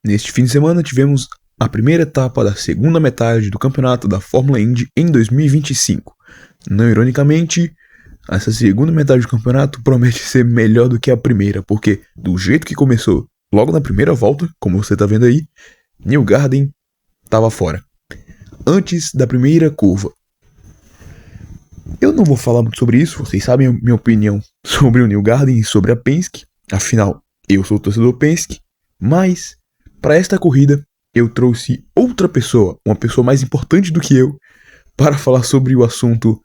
Neste fim de semana tivemos a primeira etapa da segunda metade do campeonato da Fórmula Indy em 2025. Não ironicamente, essa segunda metade do campeonato promete ser melhor do que a primeira, porque do jeito que começou, logo na primeira volta, como você está vendo aí, Newgarden estava fora. Antes da primeira curva. Eu não vou falar muito sobre isso, vocês sabem a minha opinião sobre o Newgarden e sobre a Penske, afinal, eu sou o torcedor Penske, mas para esta corrida eu trouxe outra pessoa, uma pessoa mais importante do que eu, para falar sobre o assunto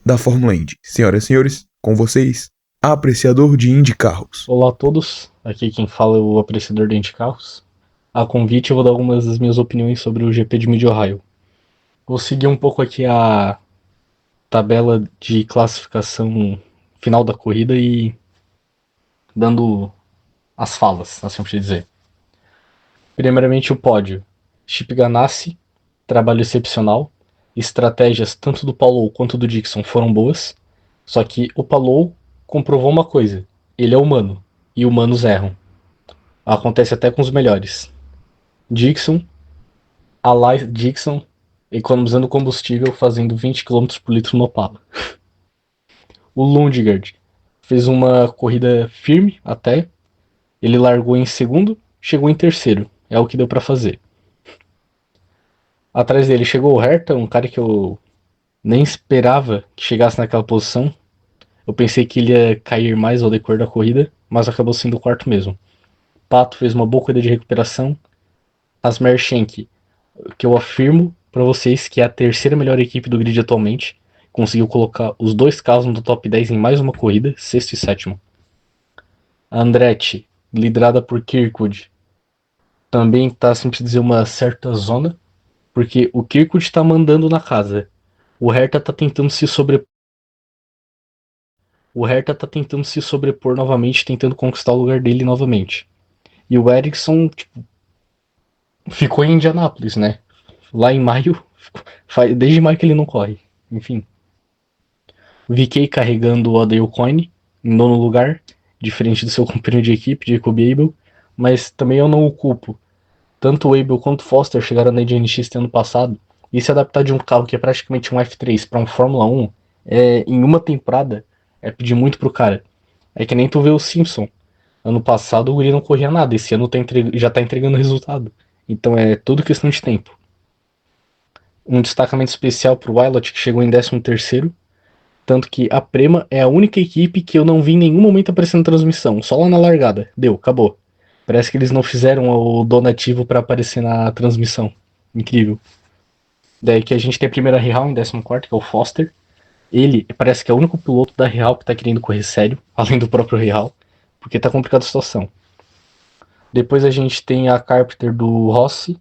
da Fórmula Indy. Senhoras e senhores, com vocês, apreciador de Indy Carros. Olá a todos, aqui quem fala é o apreciador de Indy Carros. A convite eu vou dar algumas das minhas opiniões sobre o GP de Mid-Ohio. Vou seguir um pouco aqui a tabela de classificação final da corrida e dando as falas, assim por dizer. Primeiramente o pódio. Chip Ganassi, trabalho excepcional. Estratégias tanto do Palou quanto do Dixon foram boas. Só que o Palou comprovou uma coisa: ele é humano, e humanos erram. Acontece até com os melhores. Dixon economizando combustível fazendo 20 km por litro no Opala. O Lundgaard fez uma corrida firme até. Ele largou em segundo, chegou em terceiro. É o que deu para fazer. Atrás dele chegou o Herta, um cara que eu nem esperava que chegasse naquela posição. Eu pensei que ele ia cair mais ao decorrer da corrida, mas acabou sendo o quarto mesmo. Pato fez uma boa corrida de recuperação. Asmer Schenck, que eu afirmo para vocês que é a terceira melhor equipe do grid atualmente. Conseguiu colocar os dois carros no top 10 em mais uma corrida, sexto e sétimo. A Andretti, liderada por Kirkwood, também está, sempre dizer, uma certa zona, porque o Kirkwood está mandando na casa. O Herta está tentando se sobrepor novamente, tentando conquistar o lugar dele novamente. E o Ericsson, ficou em Indianápolis, né? Lá em maio, desde maio que ele não corre. Enfim. VK carregando o Dale Coyne em nono lugar, diferente do seu companheiro de equipe, Jacob Abel, mas também eu não o culpo. Tanto o Abel quanto o Foster chegaram na GNX ano passado, e se adaptar de um carro que é praticamente um F3 para um Fórmula 1 em uma temporada é pedir muito pro cara. É que nem tu vê o Simpson. Ano passado o Guri não corria nada, esse ano já tá entregando resultado. Então é tudo questão de tempo. Um destacamento especial pro Wilot, que chegou em 13º, tanto que a Prema é a única equipe que eu não vi em nenhum momento aparecendo transmissão, só lá na largada. Deu, acabou. Parece que eles não fizeram o donativo para aparecer na transmissão. Incrível. Daí que a gente tem a primeira Real em 14º, que é o Foster. Ele parece que é o único piloto da Real que tá querendo correr sério, além do próprio Real, porque tá complicada a situação. Depois a gente tem a Carpenter do Rossi,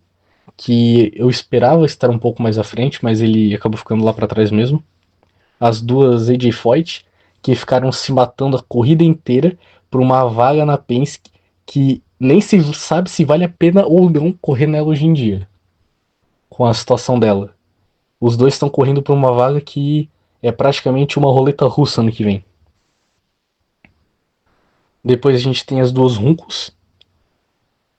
que eu esperava estar um pouco mais à frente, mas ele acabou ficando lá para trás mesmo. As duas AJ Foyt, que ficaram se matando a corrida inteira por uma vaga na Penske que nem se sabe se vale a pena ou não correr nela hoje em dia, com a situação dela. Os dois estão correndo por uma vaga que é praticamente uma roleta russa ano que vem. Depois a gente tem as duas Runcos.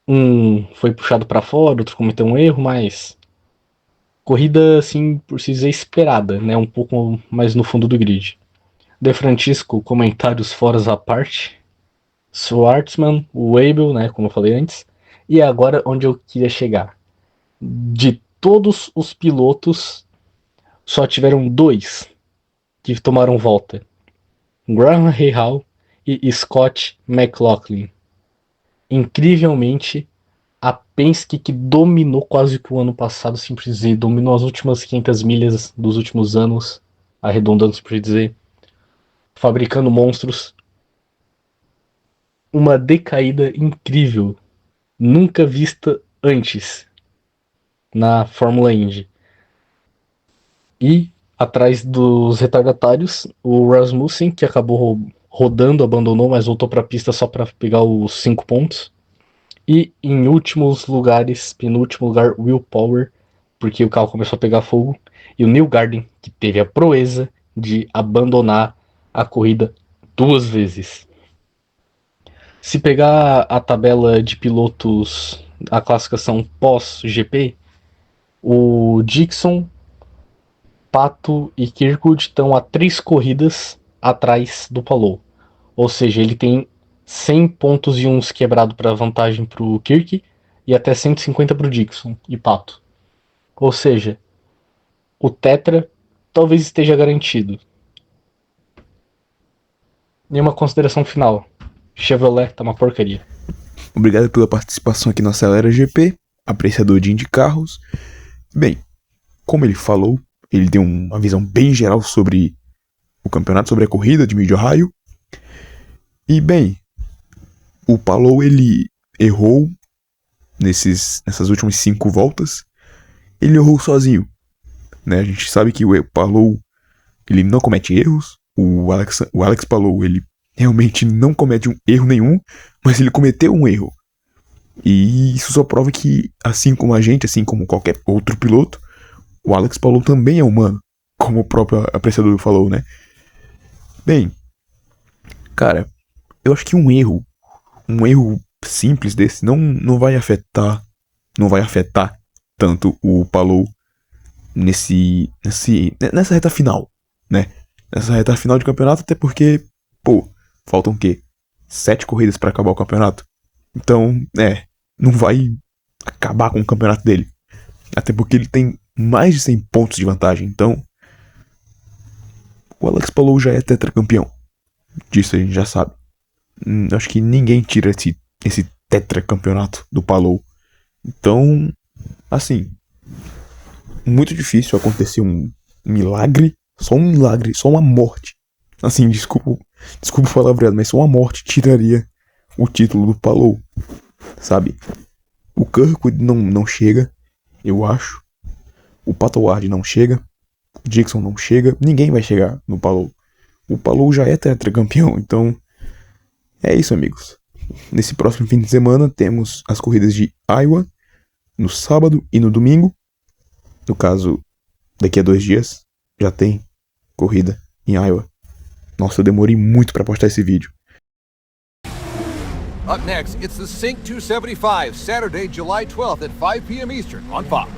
Um foi puxado para fora, outro cometeu um erro, mas corrida assim por si dizer esperada, né? Um pouco mais no fundo do grid. De Francisco, comentários fora à parte. Schwartzman, o Abel, né, como eu falei antes. E agora onde eu queria chegar. De todos os pilotos, só tiveram dois que tomaram volta. Graham Rahal e Scott McLaughlin. Incrivelmente, a Penske, que dominou quase que o ano passado, simplesmente dominou as últimas 500 milhas dos últimos anos, arredondando por dizer, fabricando monstros. Uma decaída incrível, nunca vista antes na Fórmula Indy. E atrás dos retardatários, o Rasmussen, que acabou rodando, abandonou, mas voltou para a pista só para pegar os 5 pontos. E em últimos lugares, penúltimo lugar, Will Power, porque o carro começou a pegar fogo. E o Newgarden, que teve a proeza de abandonar a corrida 2 vezes. Se pegar a tabela de pilotos, a classificação pós-GP, o Dixon, Pato e Kirkwood estão a 3 corridas atrás do Palou. Ou seja, ele tem 100 pontos e uns quebrado para vantagem para o Kirk e até 150 para o Dixon e Pato. Ou seja, o Tetra talvez esteja garantido. Nenhuma consideração final. Chevrolet tá uma porcaria. Obrigado pela participação aqui no Acelera GP, apreciador de Indy Carros. Bem, como ele falou, ele deu uma visão bem geral sobre o campeonato, sobre a corrida de Mid-Ohio. E bem, o Palou ele errou nessas últimas 5 voltas. Ele errou sozinho, né? A gente sabe que o Palou ele não comete erros. O Alex Palou ele realmente não comete um erro nenhum, mas ele cometeu um erro. E isso só prova que, assim como a gente, assim como qualquer outro piloto, o Alex Palou também é humano, como o próprio apreciador falou, né? Bem, cara, eu acho que um erro simples desse não vai afetar tanto o Palou nessa reta final, né? Nessa reta final de campeonato, até porque, faltam o quê? 7 corridas pra acabar o campeonato. Então, não vai acabar com o campeonato dele. Até porque ele tem mais de 100 pontos de vantagem. Então, o Alex Palou já é tetracampeão. Disso a gente já sabe. Acho que ninguém tira esse tetracampeonato do Palou. Então, assim, muito difícil acontecer um milagre, só uma morte. Assim, desculpa o palavreado, mas só uma morte tiraria o título do Palou, sabe? O Kirkwood não chega, eu acho. O Pato Ward não chega. O Dixon não chega. Ninguém vai chegar no Palou. O Palou já é tetracampeão, então é isso, amigos. Nesse próximo fim de semana temos as corridas de Iowa no sábado e no domingo. No caso, daqui a 2 dias já tem corrida em Iowa. Nossa, eu demorei muito pra postar esse vídeo. Up next, it's the Sync 275, Saturday, July 12th at 5 p.m. Eastern on Fox.